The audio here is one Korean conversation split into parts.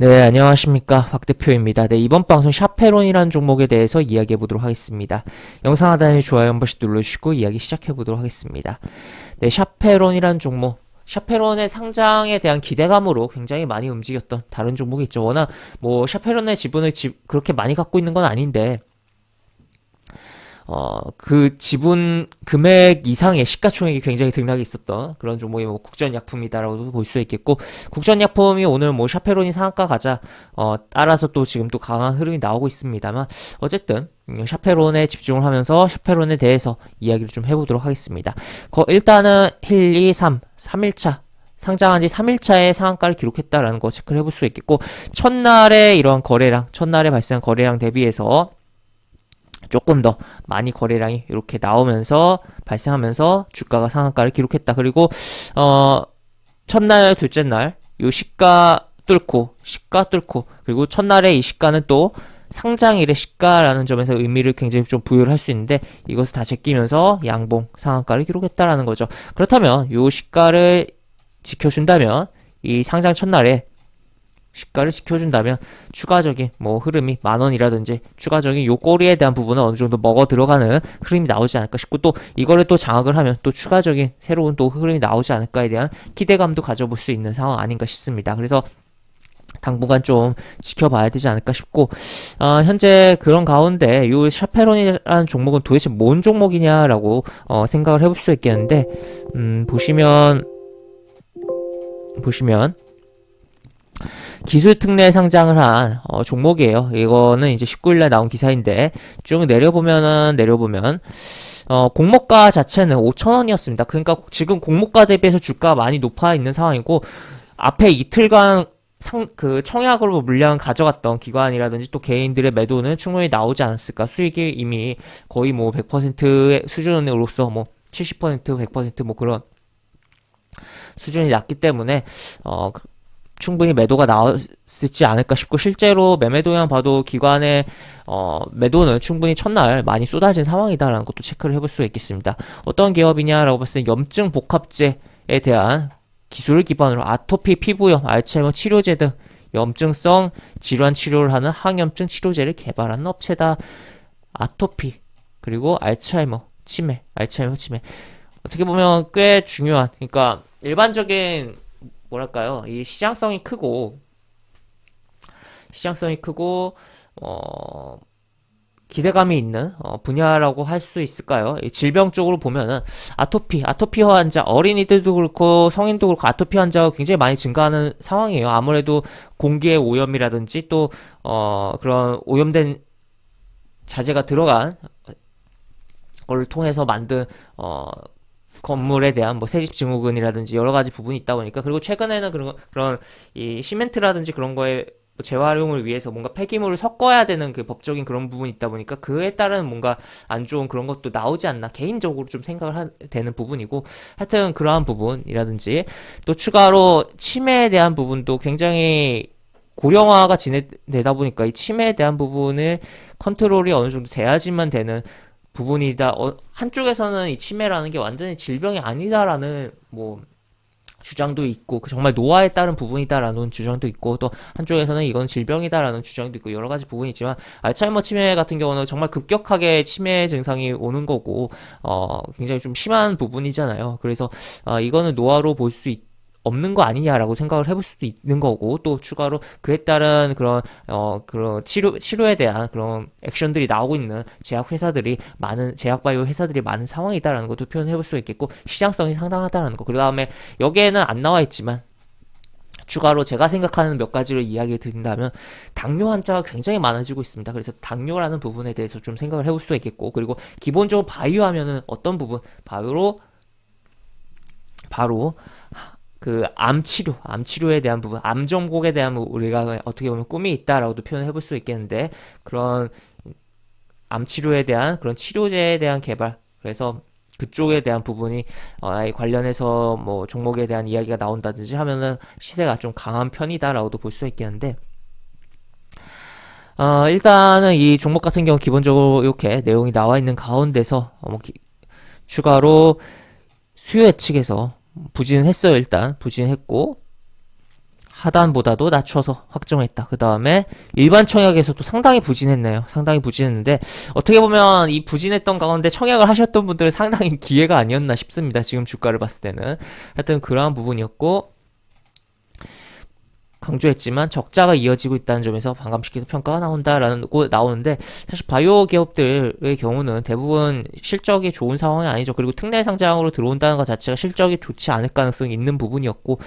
네, 안녕하십니까. 박 대표입니다. 네, 이번 방송 샤페론이라는 종목에 대해서 이야기해 보도록 하겠습니다. 영상 하단에 좋아요 한 번씩 눌러주시고 이야기 시작해 보도록 하겠습니다. 네, 샤페론이라는 종목. 샤페론의 상장에 대한 기대감으로 굉장히 많이 움직였던 다른 종목이 있죠. 워낙 뭐 샤페론의 지분을 그렇게 많이 갖고 있는 건 아닌데 그 지분 금액 이상의 시가총액이 굉장히 등락이 있었던 그런 종목이 뭐 국전약품이다라고도 볼 수 있겠고, 국전약품이 오늘 뭐 샤페론이 상한가 가자, 따라서 또 지금 또 강한 흐름이 나오고 있습니다만, 어쨌든, 샤페론에 집중을 하면서 샤페론에 대해서 이야기를 좀 해보도록 하겠습니다. 일단은 1, 2, 3일차. 상장한 지 3일차에 상한가를 기록했다라는 거 체크를 해볼 수 있겠고, 첫날에 이러한 거래량, 첫날에 발생한 거래량 대비해서 조금 더 많이 거래량이 이렇게 나오면서 발생하면서 주가가 상한가를 기록했다. 그리고 첫날, 둘째 날 요 시가 뚫고 그리고 첫날에 이 시가는 또 상장일의 시가라는 점에서 의미를 굉장히 좀 부여를 할 수 있는데, 이것을 다 제끼면서 양봉 상한가를 기록했다라는 거죠. 그렇다면 요 시가를 지켜준다면, 이 상장 첫날에 시가를 지켜준다면 추가적인 뭐 흐름이 10,000원이라든지 추가적인 요 꼬리에 대한 부분은 어느 정도 먹어 들어가는 흐름이 나오지 않을까 싶고, 또 이거를 또 장악을 하면 또 추가적인 새로운 또 흐름이 나오지 않을까에 대한 기대감도 가져볼 수 있는 상황 아닌가 싶습니다. 그래서 당분간 좀 지켜봐야 되지 않을까 싶고, 현재 그런 가운데 요 샤페론이라는 종목은 도대체 뭔 종목이냐라고 생각을 해볼 수 있겠는데, 보시면 기술 특례 상장을 한 종목이에요. 이거는 이제 19일날 나온 기사인데, 쭉 내려보면 공모가 자체는 5,000원이었습니다. 그러니까 지금 공모가 대비해서 주가가 많이 높아 있는 상황이고, 앞에 이틀간 청약으로 물량 가져갔던 기관이라든지 또 개인들의 매도는 충분히 나오지 않았을까. 수익이 이미 거의 뭐 100%의 수준으로서 뭐 70%, 100%뭐 그런 수준이 낮기 때문에 충분히 매도가 나왔지 않을까 싶고, 실제로 매매 동향 봐도 기관의 매도는 충분히 첫날 많이 쏟아진 상황이다라는 것도 체크를 해볼 수 있겠습니다. 어떤 기업이냐라고 봤을 때 염증 복합제에 대한 기술을 기반으로 아토피 피부염, 알츠하이머 치료제 등 염증성 질환 치료를 하는 항염증 치료제를 개발하는 업체다. 아토피 그리고 알츠하이머 치매 어떻게 보면 꽤 중요한, 그러니까 일반적인 뭐랄까요, 이 시장성이 크고 기대감이 있는 분야라고 할 수 있을까요? 질병 쪽으로 보면은 아토피 환자, 어린이들도 그렇고 성인도 그렇고 아토피 환자가 굉장히 많이 증가하는 상황이에요. 아무래도 공기의 오염이라든지 또 그런 오염된 자재가 들어간 걸 통해서 만든 건물에 대한 뭐 세집 증후군이라든지 여러 가지 부분이 있다 보니까, 그리고 최근에는 그런 이 시멘트라든지 그런 거에 재활용을 위해서 뭔가 폐기물을 섞어야 되는 그 법적인 그런 부분이 있다 보니까 그에 따른 뭔가 안 좋은 그런 것도 나오지 않나 개인적으로 좀 생각을 되는 부분이고, 하여튼 그러한 부분이라든지 또 추가로 치매에 대한 부분도 굉장히 고령화가 진행되다 보니까 이 치매에 대한 부분을 컨트롤이 어느 정도 돼야지만 되는 부분이다. 한쪽에서는 이 치매라는 게 완전히 질병이 아니다라는 뭐 주장도 있고, 정말 노화에 따른 부분이다라는 주장도 있고, 또 한쪽에서는 이건 질병이다라는 주장도 있고, 여러 가지 부분이 있지만, 알츠하이머 치매 같은 경우는 정말 급격하게 치매 증상이 오는 거고, 굉장히 좀 심한 부분이잖아요. 그래서 이거는 노화로 볼 수 없는 거 아니냐라고 생각을 해볼 수도 있는 거고, 또 추가로 그에 따른 그런 치료에 대한 그런 액션들이 나오고 있는 제약바이오 회사들이 많은 상황이다라는 것도 표현해볼 수 있겠고, 시장성이 상당하다라는 거. 그 다음에 여기에는 안 나와 있지만, 추가로 제가 생각하는 몇 가지를 이야기 드린다면, 당뇨 환자가 굉장히 많아지고 있습니다. 그래서 당뇨라는 부분에 대해서 좀 생각을 해볼 수 있겠고, 그리고 기본적으로 바이오 하면은 어떤 부분, 바로 그 암치료에 대한 부분, 암정복에 대한 우리가 어떻게 보면 꿈이 있다라고도 표현해 볼 수 있겠는데, 그런 암치료에 대한 그런 치료제에 대한 개발, 그래서 그쪽에 대한 부분이 관련해서 뭐 종목에 대한 이야기가 나온다든지 하면은 시세가 좀 강한 편이다라고도 볼 수 있겠는데, 일단은 이 종목 같은 경우 기본적으로 이렇게 내용이 나와 있는 가운데서 추가로 수요 예측에서 부진했어요. 일단 부진했고, 하단보다도 낮춰서 확정했다. 그 다음에 일반 청약에서도 상당히 부진했네요. 상당히 부진했는데 어떻게 보면 이 부진했던 가운데 청약을 하셨던 분들은 상당히 기회가 아니었나 싶습니다. 지금 주가를 봤을 때는. 하여튼 그러한 부분이었고, 강조했지만 적자가 이어지고 있다는 점에서 반감시켜서 평가가 나오는데, 사실 바이오 기업들의 경우는 대부분 실적이 좋은 상황이 아니죠. 그리고 특례 상장으로 들어온다는 것 자체가 실적이 좋지 않을 가능성이 있는 부분이었고,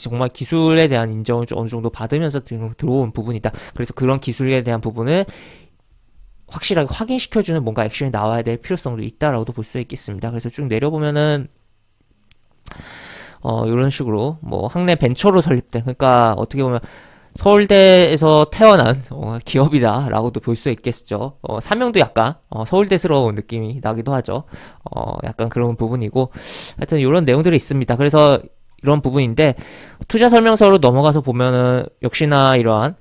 정말 기술에 대한 인정을 어느 정도 받으면서 들어온 부분이다. 그래서 그런 기술에 대한 부분을 확실하게 확인시켜주는 뭔가 액션이 나와야 될 필요성도 있다라고도 볼 수 있겠습니다. 그래서 쭉 내려보면은 이런 식으로 뭐 학내 벤처로 설립된, 그러니까 어떻게 보면 서울대에서 태어난 기업이다라고도 볼 수 있겠죠. 사명도 약간 서울대스러운 느낌이 나기도 하죠. 약간 그런 부분이고, 하여튼 이런 내용들이 있습니다. 그래서 이런 부분인데, 투자 설명서로 넘어가서 보면은 역시나 이러한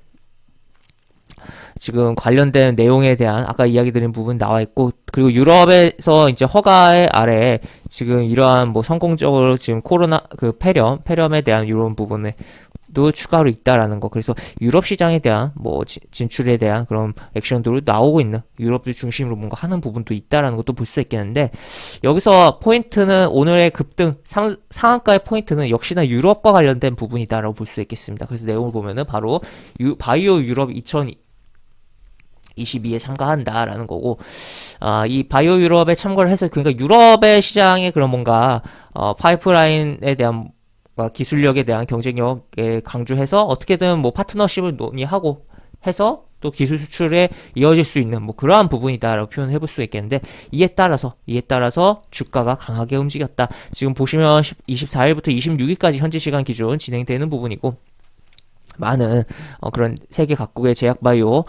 지금 관련된 내용에 대한 아까 이야기 드린 부분 나와 있고, 그리고 유럽에서 이제 허가의 아래에 지금 이러한 뭐 성공적으로 지금 코로나 그 폐렴에 대한 이런 부분에도 추가로 있다라는 거. 그래서 유럽 시장에 대한 뭐 진출에 대한 그런 액션들이 나오고 있는, 유럽을 중심으로 뭔가 하는 부분도 있다라는 것도 볼 수 있겠는데, 여기서 포인트는 오늘의 급등 상한가의 포인트는 역시나 유럽과 관련된 부분이다라고 볼 수 있겠습니다. 그래서 내용을 보면은 바로 바이오 유럽 2022에 참가한다라는 거고, 이 바이오 유럽에 참가를 해서, 그러니까 유럽의 시장에 그런 뭔가 파이프라인에 대한 기술력에 대한 경쟁력에 강조해서 어떻게든 뭐 파트너십을 논의하고 해서 또 기술 수출에 이어질 수 있는 뭐 그러한 부분이다라고 표현해 볼 수 있겠는데, 이에 따라서 주가가 강하게 움직였다. 지금 보시면 24일부터 26일까지 현지 시간 기준 진행되는 부분이고, 많은 그런 세계 각국의 제약바이오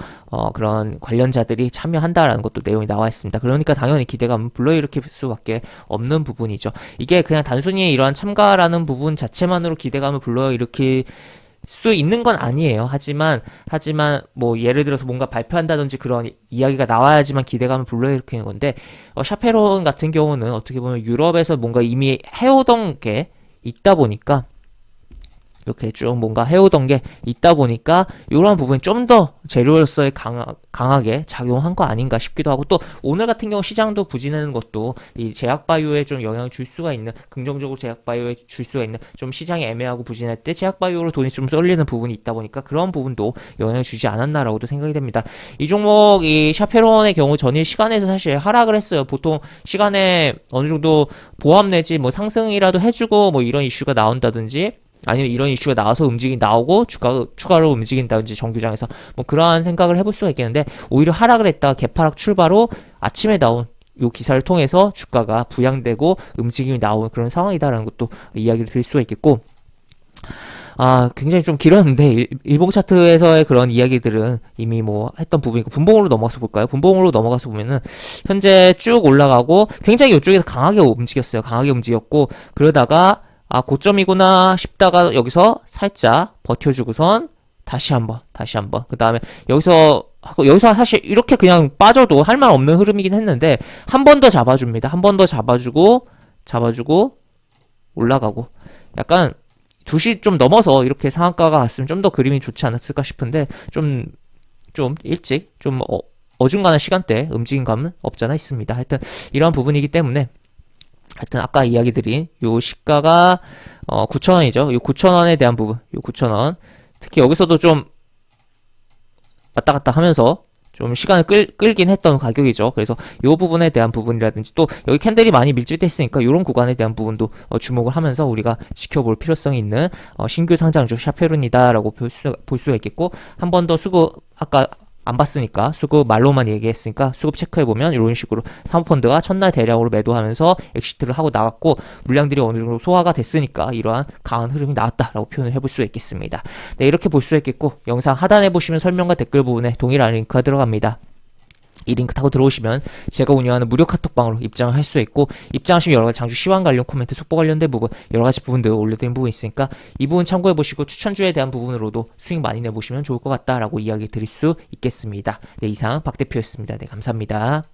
그런 관련자들이 참여한다라는 것도 내용이 나와 있습니다. 그러니까 당연히 기대감을 불러일으킬 수밖에 없는 부분이죠. 이게 그냥 단순히 이러한 참가라는 부분 자체만으로 기대감을 불러일으킬 수 있는 건 아니에요. 하지만 뭐 예를 들어서 뭔가 발표한다든지 그런 이야기가 나와야지만 기대감을 불러일으키는 건데, 샤페론 같은 경우는 어떻게 보면 유럽에서 뭔가 이미 해오던 게 있다 보니까, 이렇게 쭉 뭔가 해오던 게 있다 보니까 이런 부분이 좀 더 재료로서의 강하게 작용한 거 아닌가 싶기도 하고, 또 오늘 같은 경우 시장도 부진하는 것도 이 제약바이오에 좀 영향을 줄 수가 있는, 긍정적으로 제약바이오에 줄 수가 있는, 좀 시장이 애매하고 부진할 때 제약바이오로 돈이 좀 쏠리는 부분이 있다 보니까 그런 부분도 영향을 주지 않았나라고도 생각이 됩니다. 이 종목, 이 샤페론의 경우 전일 시간에서 사실 하락을 했어요. 보통 시간에 어느 정도 보합 내지 뭐 상승이라도 해주고 뭐 이런 이슈가 나온다든지, 아니면 이런 이슈가 나와서 나오고 주가가 추가로 움직인다든지 정규장에서 뭐 그러한 생각을 해볼 수가 있겠는데, 오히려 하락을 했다가 개파락 출바로 아침에 나온 요 기사를 통해서 주가가 부양되고 움직임이 나오는 그런 상황이다라는 것도 이야기를 드릴 수가 있겠고, 굉장히 좀 길었는데 일봉 차트에서의 그런 이야기들은 이미 뭐 했던 부분이고, 분봉으로 넘어가서 볼까요? 분봉으로 넘어가서 보면은 현재 쭉 올라가고 굉장히 이쪽에서 강하게 움직였어요. 강하게 움직였고, 그러다가 고점이구나 싶다가 여기서 살짝 버텨주고선 다시 한번 그 다음에 여기서 사실 이렇게 그냥 빠져도 할 말 없는 흐름이긴 했는데, 한 번 더 잡아줍니다. 한 번 더 잡아주고 올라가고, 약간 2시 좀 넘어서 이렇게 상한가가 갔으면 좀 더 그림이 좋지 않았을까 싶은데, 좀 일찍 좀 어중간한 시간대 움직임 감은 없잖아 있습니다. 하여튼 이런 부분이기 때문에, 하여튼 아까 이야기 드린 요 시가가 9,000원이죠. 요 9,000원에 대한 부분, 요 9,000원, 특히 여기서도 좀 왔다 갔다 하면서 좀 시간을 끌긴 했던 가격이죠. 그래서 요 부분에 대한 부분이라든지, 또 여기 캔들이 많이 밀집돼 있으니까 요런 구간에 대한 부분도 주목을 하면서 우리가 지켜볼 필요성이 있는 신규 상장주 샤페론이다라고 볼 수가 있겠고, 한 번 더 수급, 아까 안 봤으니까 수급 말로만 얘기했으니까 수급 체크해보면 이런 식으로 사모펀드가 첫날 대량으로 매도하면서 엑시트를 하고 나왔고, 물량들이 어느 정도 소화가 됐으니까 이러한 강한 흐름이 나왔다라고 표현을 해볼 수 있겠습니다. 네, 이렇게 볼 수 있겠고, 영상 하단에 보시면 설명과 댓글 부분에 동일한 링크가 들어갑니다. 이 링크 타고 들어오시면 제가 운영하는 무료 카톡방으로 입장을 할 수 있고, 입장하시면 여러가지 장주 시황 관련 코멘트, 속보 관련된 부분, 여러가지 부분들 올려드린 부분 있으니까 이 부분 참고해보시고 추천주에 대한 부분으로도 수익 많이 내보시면 좋을 것 같다라고 이야기 드릴 수 있겠습니다. 네, 이상 박 대표였습니다. 네, 감사합니다.